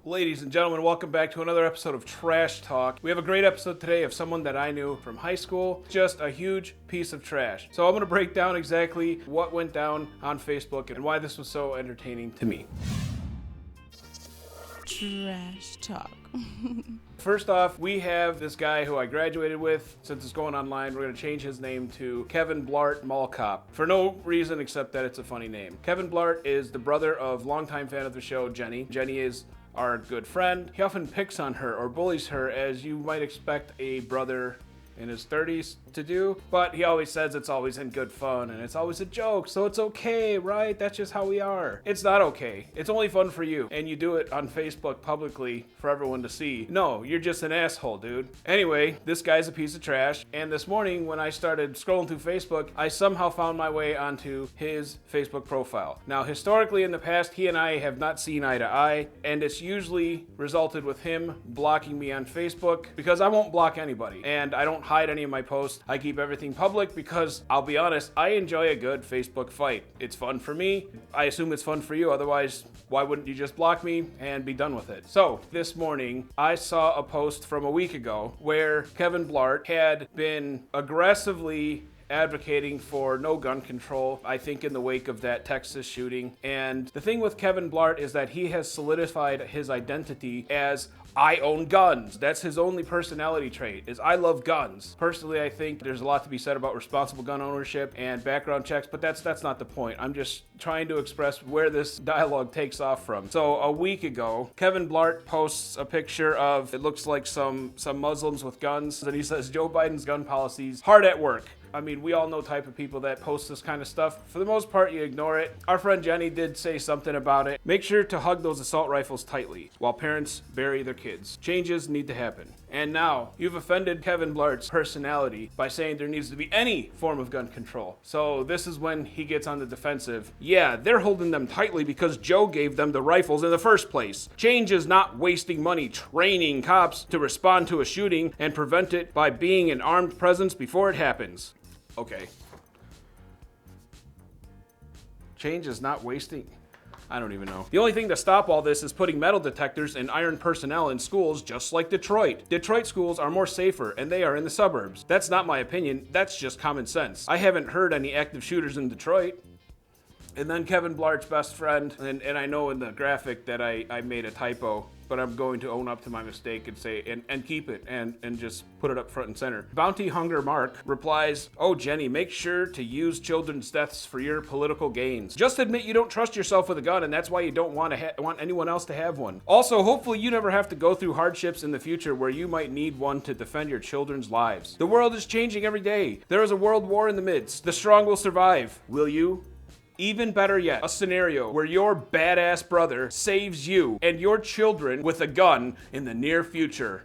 Ladies and gentlemen, welcome back to another episode of Trash Talk. We have a great episode today of someone that I knew from high school. Just a huge piece of trash. So I'm going to break down exactly what went down on Facebook and why this was so entertaining to me. Trash Talk. First off, we have this guy who I graduated with. Since it's going online, we're going to change his name to Kevin Blart Mall Cop for no reason except that it's a funny name. Kevin Blart is the brother of longtime fan of the show, Jenny. Jenny is our good friend. He often picks on her or bullies her, as you might expect a brother in his 30s to do, but he always says it's always in good fun and it's always a joke, so it's okay, right? That's just how we are. It's not okay. It's only fun for you, and you do it on Facebook publicly for everyone to see. No, you're just an asshole, dude. Anyway, this guy's a piece of trash, and this morning when I started scrolling through Facebook, I somehow found my way onto his Facebook profile. Now, historically in the past, he and I have not seen eye to eye, and it's usually resulted with him blocking me on Facebook because I won't block anybody, and I don't hide any of my posts. I keep everything public because, I'll be honest, I enjoy a good Facebook fight. It's fun for me. I assume it's fun for you. Otherwise, why wouldn't you just block me and be done with it? So, this morning, I saw a post from a week ago where Kevin Blart had been aggressively advocating for no gun control, I think in the wake of that Texas shooting. And the thing with Kevin Blart is that he has solidified his identity as I own guns. That's his only personality trait, is I love guns. Personally, I think there's a lot to be said about responsible gun ownership and background checks, but that's not the point. I'm just trying to express where this dialogue takes off from. So a week ago, Kevin Blart posts a picture of, it looks like some Muslims with guns, and he says, Joe Biden's gun policies, hard at work. I mean, we all know type of people that post this kind of stuff. For the most part, you ignore it. Our friend Jenny did say something about it. Make sure to hug those assault rifles tightly while parents bury their kids. Changes need to happen. And now, you've offended Kevin Blart's personality by saying there needs to be any form of gun control. So this is when he gets on the defensive. Yeah, they're holding them tightly because Joe gave them the rifles in the first place. Change is not wasting money training cops to respond to a shooting and prevent it by being an armed presence before it happens. Okay. Change is not wasting. I don't even know. The only thing to stop all this is putting metal detectors and iron personnel in schools just like Detroit. Detroit schools are more safer and they are in the suburbs. That's not my opinion. That's just common sense. I haven't heard any active shooters in Detroit. And then Kevin Blart's best friend, and I know in the graphic that I made a typo, but I'm going to own up to my mistake and say, and keep it, and just put it up front and center. Bounty Hunger Mark replies, oh, Jenny, make sure to use children's deaths for your political gains. Just admit you don't trust yourself with a gun, and that's why you don't want anyone else to have one. Also, hopefully you never have to go through hardships in the future where you might need one to defend your children's lives. The world is changing every day. There is a world war in the midst. The strong will survive. Will you? Even better yet, a scenario where your badass brother saves you and your children with a gun in the near future.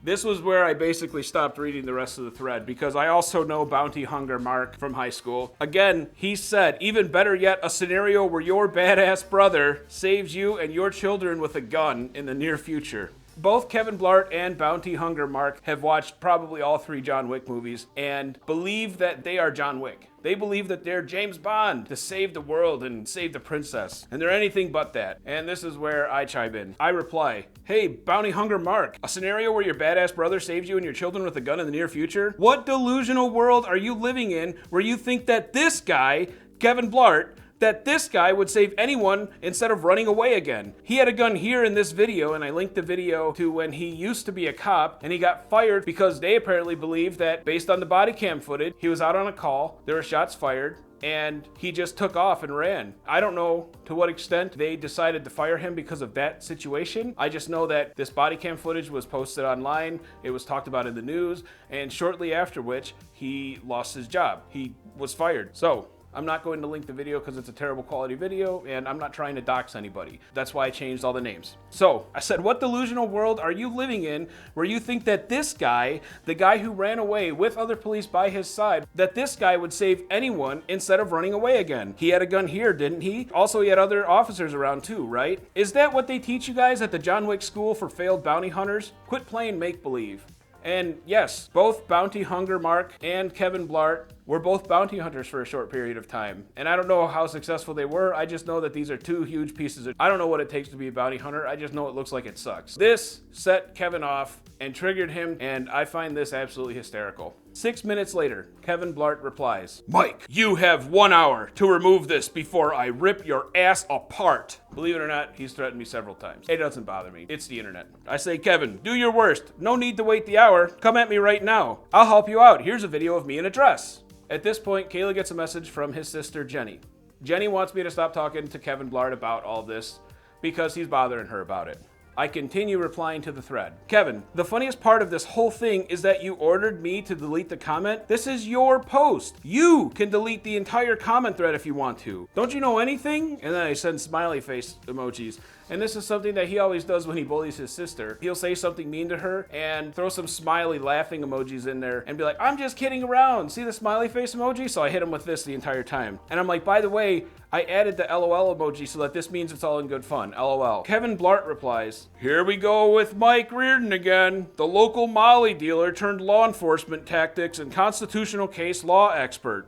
This was where I basically stopped reading the rest of the thread because I also know Bounty Hunger Mark from high school. Again, he said, even better yet, a scenario where your badass brother saves you and your children with a gun in the near future. Both Kevin Blart and Bounty Hunger Mark have watched probably all 3 John Wick movies and believe that they are John Wick. They believe that they're James Bond to save the world and save the princess. And they're anything but that. And this is where I chime in. I reply, hey, Bounty Hunger Mark, a scenario where your badass brother saves you and your children with a gun in the near future? What delusional world are you living in where you think that this guy, Kevin Blart, that this guy would save anyone instead of running away again? He had a gun here in this video, and I linked the video to when he used to be a cop, and he got fired because they apparently believe that based on the body cam footage, he was out on a call, there were shots fired, and he just took off and ran. I don't know to what extent they decided to fire him because of that situation. I just know that this body cam footage was posted online, it was talked about in the news, and shortly after which, he lost his job. He was fired. So, I'm not going to link the video because it's a terrible quality video, and I'm not trying to dox anybody. That's why I changed all the names. So, I said, what delusional world are you living in where you think that this guy, the guy who ran away with other police by his side, that this guy would save anyone instead of running away again? He had a gun here, didn't he? Also, he had other officers around too, right? Is that what they teach you guys at the John Wick School for Failed Bounty Hunters? Quit playing make-believe. And yes, both Bounty Hunger Mark and Kevin Blart were both bounty hunters for a short period of time. And I don't know how successful they were. I just know that these are two huge pieces of... I don't know what it takes to be a bounty hunter. I just know it looks like it sucks. This set Kevin off and triggered him, and I find this absolutely hysterical. 6 minutes later, Kevin Blart replies, "Mike, you have 1 hour to remove this before I rip your ass apart." Believe it or not, he's threatened me several times. It doesn't bother me. It's the internet. I say, "Kevin, do your worst. No need to wait the hour. Come at me right now. I'll help you out. Here's a video of me in a dress." At this point, Kayla gets a message from his sister, Jenny. Jenny wants me to stop talking to Kevin Blart about all this because he's bothering her about it. I continue replying to the thread. "Kevin, the funniest part of this whole thing is that you ordered me to delete the comment. This is your post. You can delete the entire comment thread if you want to. Don't you know anything?" And then I send smiley face emojis. And this is something that he always does when he bullies his sister. He'll say something mean to her and throw some smiley laughing emojis in there and be like, "I'm just kidding around. See the smiley face emoji?" So I hit him with this the entire time. And I'm like, "By the way, I added the LOL emoji so that this means it's all in good fun. LOL. Kevin Blart replies, "Here we go with Mike Reardon again. The local Molly dealer turned law enforcement tactics and constitutional case law expert."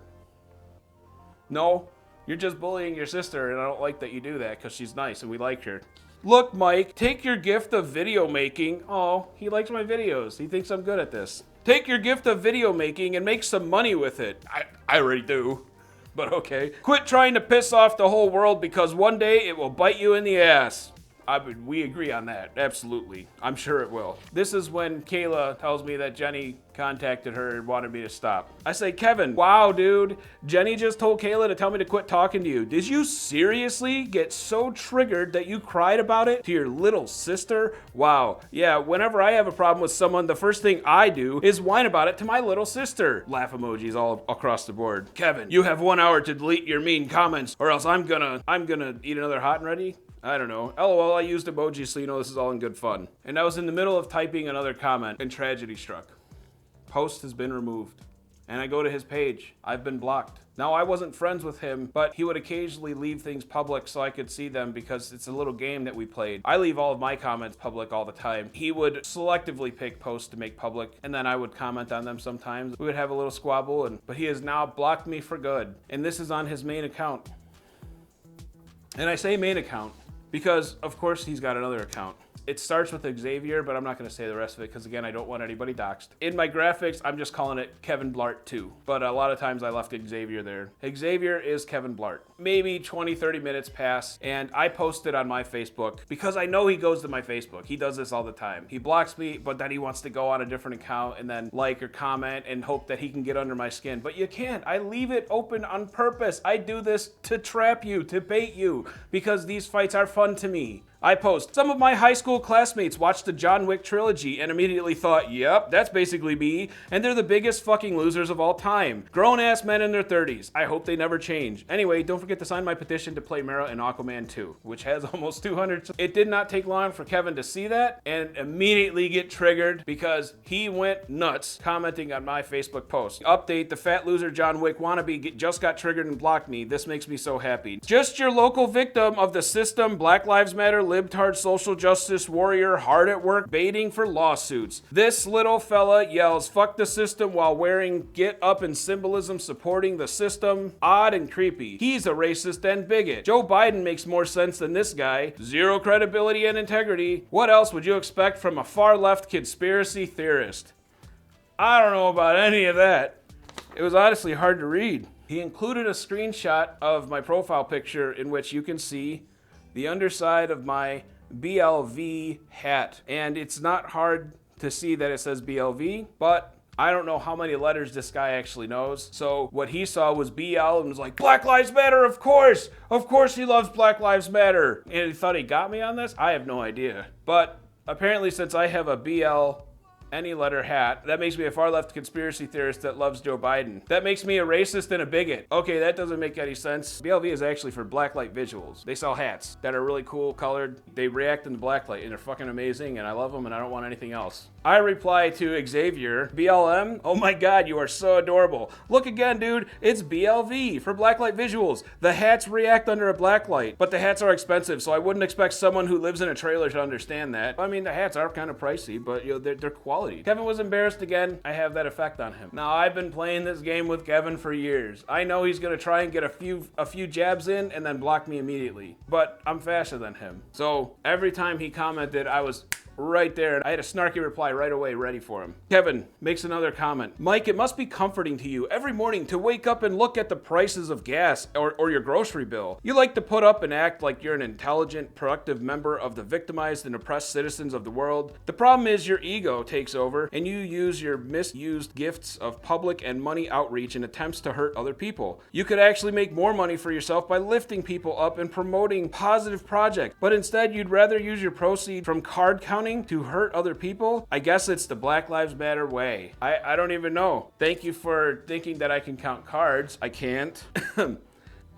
No, you're just bullying your sister, and I don't like that you do that because she's nice and we like her. "Look, Mike, take your gift of video making." Oh, he likes my videos. He thinks I'm good at this. "Take your gift of video making and make some money with it." I already do. But okay. "Quit trying to piss off the whole world because one day it will bite you in the ass." We agree on that. Absolutely. I'm sure it will. This is when Kayla tells me that Jenny contacted her and wanted me to stop. I say, "Kevin, wow, dude. Jenny just told Kayla to tell me to quit talking to you. Did you seriously get so triggered that you cried about it to your little sister? Wow. Yeah, whenever I have a problem with someone, the first thing I do is whine about it to my little sister." Laugh emojis all across the board. "Kevin, you have 1 hour to delete your mean comments or else I'm gonna eat another hot and ready." I don't know. LOL, I used emojis so you know this is all in good fun. And I was in the middle of typing another comment and tragedy struck. Post has been removed. And I go to his page. I've been blocked. Now, I wasn't friends with him, but he would occasionally leave things public so I could see them because it's a little game that we played. I leave all of my comments public all the time. He would selectively pick posts to make public, and then I would comment on them sometimes. We would have a little squabble, but he has now blocked me for good. And this is on his main account. And I say main account because, of course, he's got another account. It starts with Xavier, but I'm not going to say the rest of it because, again, I don't want anybody doxxed. In my graphics, I'm just calling it Kevin Blart 2, but a lot of times I left Xavier there. Xavier is Kevin Blart. Maybe 20, 30 minutes pass, and I post it on my Facebook because I know he goes to my Facebook. He does this all the time. He blocks me, but then he wants to go on a different account and then like or comment and hope that he can get under my skin. But you can't. I leave it open on purpose. I do this to trap you, to bait you, because these fights are fun to me. I post, "Some of my high school classmates watched the John Wick trilogy and immediately thought, yep, that's basically me, and they're the biggest fucking losers of all time. Grown-ass men in their 30s. I hope they never change. Anyway, don't forget to sign my petition to play Mara in Aquaman 2, which has almost 200. It did not take long for Kevin to see that and immediately get triggered because he went nuts commenting on my Facebook post. Update, the fat loser John Wick wannabe just got triggered and blocked me. This makes me so happy. Just your local victim of the system, Black Lives Matter, libtard social justice warrior, hard at work baiting for lawsuits. This little fella yells fuck the system while wearing get up in symbolism supporting the system. Odd and creepy. He's a racist and bigot. Joe Biden makes more sense than this guy. Zero credibility and integrity. What else would you expect from a far left conspiracy theorist?" I don't know about any of that. It was honestly hard to read. He included a screenshot of my profile picture in which you can see the underside of my BLV hat. And it's not hard to see that it says BLV, but I don't know how many letters this guy actually knows. So what he saw was BL and was like, Black Lives Matter, of course! Of course he loves Black Lives Matter. And he thought he got me on this? I have no idea. But apparently since I have a BL any letter hat, that makes me a far left conspiracy theorist that loves Joe Biden. That makes me a racist and a bigot. Okay, that doesn't make any sense. BLV is actually for blacklight visuals. They sell hats that are really cool colored. They react in the blacklight and they're fucking amazing and I love them and I don't want anything else. I reply to Xavier, BLM? Oh my God, you are so adorable. Look again, dude, it's BLV for blacklight visuals. The hats react under a blacklight, but the hats are expensive, so I wouldn't expect someone who lives in a trailer to understand that. I mean, the hats are kind of pricey, but you know, they're quality quality. Kevin was embarrassed again. I have that effect on him. Now, I've been playing this game with Kevin for years. I know he's gonna try and get a few jabs in and then block me immediately, but I'm faster than him. So every time he commented, I was right there, and I had a snarky reply right away ready for him. Kevin makes another comment. Mike, it must be comforting to you every morning to wake up and look at the prices of gas or your grocery bill. You like to put up and act like you're an intelligent, productive member of the victimized and oppressed citizens of the world. The problem is your ego takes over, and you use your misused gifts of public and money outreach in attempts to hurt other people. You could actually make more money for yourself by lifting people up and promoting positive projects, but instead you'd rather use your proceeds from card counting to hurt other people. I guess it's the Black Lives Matter way. I don't even know. Thank you for thinking that I can count cards. I can't.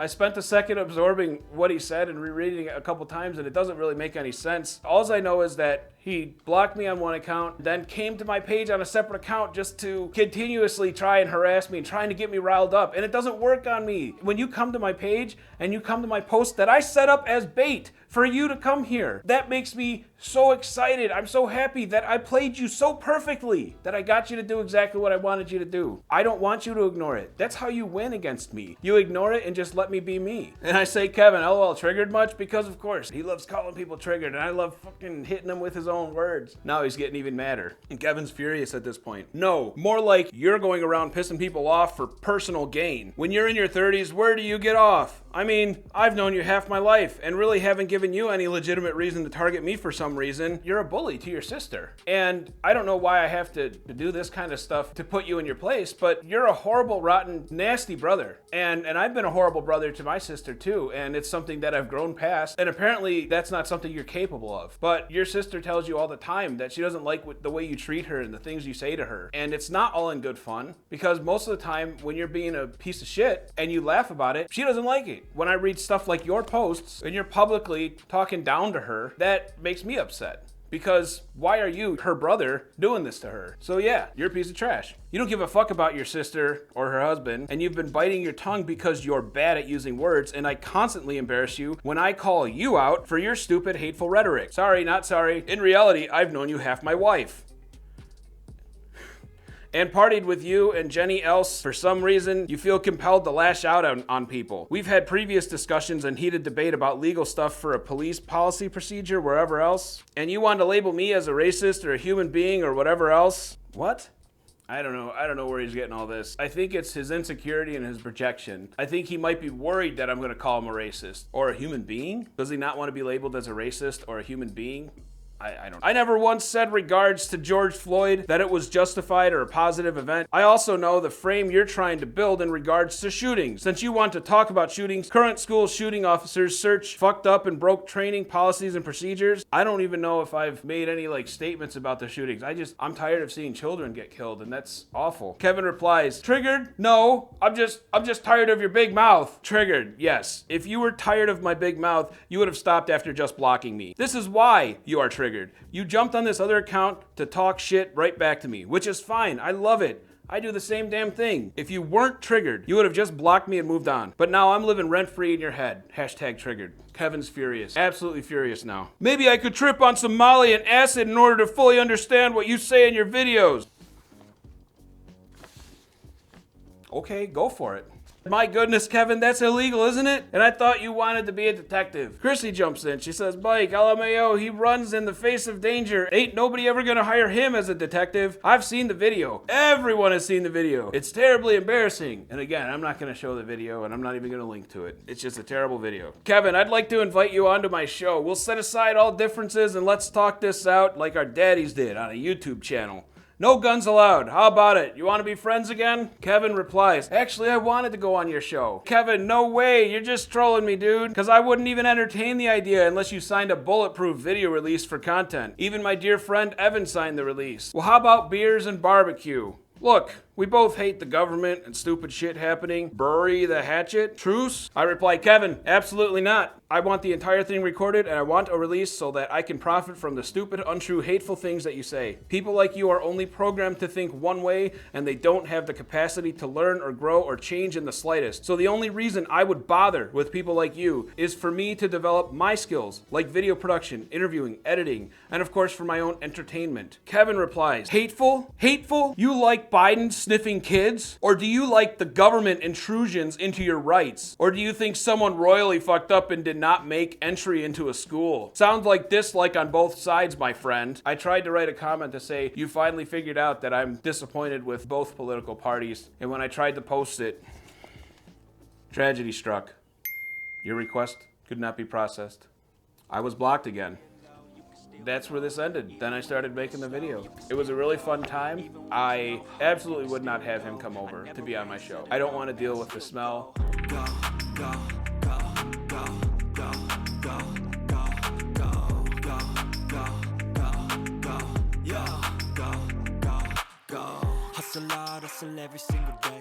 I spent a second absorbing what he said and rereading it a couple times, and it doesn't really make any sense. All I know is that he blocked me on one account, then came to my page on a separate account just to continuously try and harass me and trying to get me riled up. And it doesn't work on me. When you come to my page and you come to my post that I set up as bait for you to come here, that makes me so excited. I'm so happy that I played you so perfectly that I got you to do exactly what I wanted you to do. I don't want you to ignore it. That's how you win against me. You ignore it and just let me be me. And I say, Kevin, LOL, triggered much? Because of course, he loves calling people triggered, and I love fucking hitting him with his own words. Now he's getting even madder. And Kevin's furious at this point. No, more like you're going around pissing people off for personal gain. When you're in your 30s, where do you get off? I mean, I've known you half my life and really haven't given you any legitimate reason to target me for some reason. You're a bully to your sister. And I don't know why I have to do this kind of stuff to put you in your place, but you're a horrible, rotten, nasty brother. And I've been a horrible brother to my sister too, and it's something that I've grown past. And apparently that's not something you're capable of. But your sister tells you all the time that she doesn't like the way you treat her and the things you say to her. And it's not all in good fun, because most of the time when you're being a piece of shit and you laugh about it, she doesn't like it. When I read stuff like your posts and you're publicly talking down to her, that makes me upset. Because why are you, her brother, doing this to her? So yeah, you're a piece of trash. You don't give a fuck about your sister or her husband, and you've been biting your tongue because you're bad at using words, and I constantly embarrass you when I call you out for your stupid, hateful rhetoric. Sorry, not sorry. In reality, I've known you half my life. And partied with you and Jenny else. For some reason, you feel compelled to lash out on people. We've had previous discussions and heated debate about legal stuff for a police policy procedure wherever else. And you want to label me as a racist or a human being or whatever else? What? I don't know where he's getting all this. I think it's his insecurity and his projection. I think he might be worried that I'm going to call him a racist. Or a human being? Does he not want to be labeled as a racist or a human being? I never once said regards to George Floyd that it was justified or a positive event. I also know the frame you're trying to build in regards to shootings. Since you want to talk about shootings, current school shooting officers search fucked up and broke training policies and procedures. I don't even know if I've made any statements about the shootings. I'm tired of seeing children get killed, and that's awful. Kevin replies, triggered? No, I'm just tired of your big mouth. Triggered, yes. If you were tired of my big mouth, you would have stopped after just blocking me. This is why you are triggered. You jumped on this other account to talk shit right back to me, which is fine. I love it. I do the same damn thing. If you weren't triggered, you would have just blocked me and moved on. But now I'm living rent-free in your head. Hashtag triggered. Kevin's furious. Absolutely furious now. Maybe I could trip on some Molly and acid in order to fully understand what you say in your videos. Okay, go for it. My goodness, Kevin, that's illegal, isn't it? And I thought you wanted to be a detective. Chrissy jumps in. She says, Mike, LMAO, he runs in the face of danger. Ain't nobody ever gonna hire him as a detective. I've seen the video. Everyone has seen the video. It's terribly embarrassing. And again, I'm not gonna show the video, and I'm not even gonna link to it. It's just a terrible video. Kevin, I'd like to invite you onto my show. We'll set aside all differences and let's talk this out like our daddies did on a YouTube channel. No guns allowed. How about it? You want to be friends again? Kevin replies, actually, I wanted to go on your show. Kevin, no way. You're just trolling me, dude. Because I wouldn't even entertain the idea unless you signed a bulletproof video release for content. Even my dear friend Evan signed the release. Well, how about beers and barbecue? Look, We both hate the government and stupid shit happening. Bury the hatchet. Truce? I reply, Kevin, absolutely not. I want the entire thing recorded and I want a release so that I can profit from the stupid, untrue, hateful things that you say. People like you are only programmed to think one way and they don't have the capacity to learn or grow or change in the slightest. So the only reason I would bother with people like you is for me to develop my skills, like video production, interviewing, editing, and of course for my own entertainment. Kevin replies, hateful? Hateful? You like Biden sniffing kids? Or do you like the government intrusions into your rights? Or do you think someone royally fucked up and did not make entry into a school? Sounds like dislike on both sides, my friend. I tried to write a comment to say, you finally figured out that I'm disappointed with both political parties. And when I tried to post it, tragedy struck. Your request could not be processed. I was blocked again. That's where this ended. Then I started making the video. It was a really fun time. I absolutely would not have him come over to be on my show. I don't want to deal with the smell. Hustle hard, hustle every single day.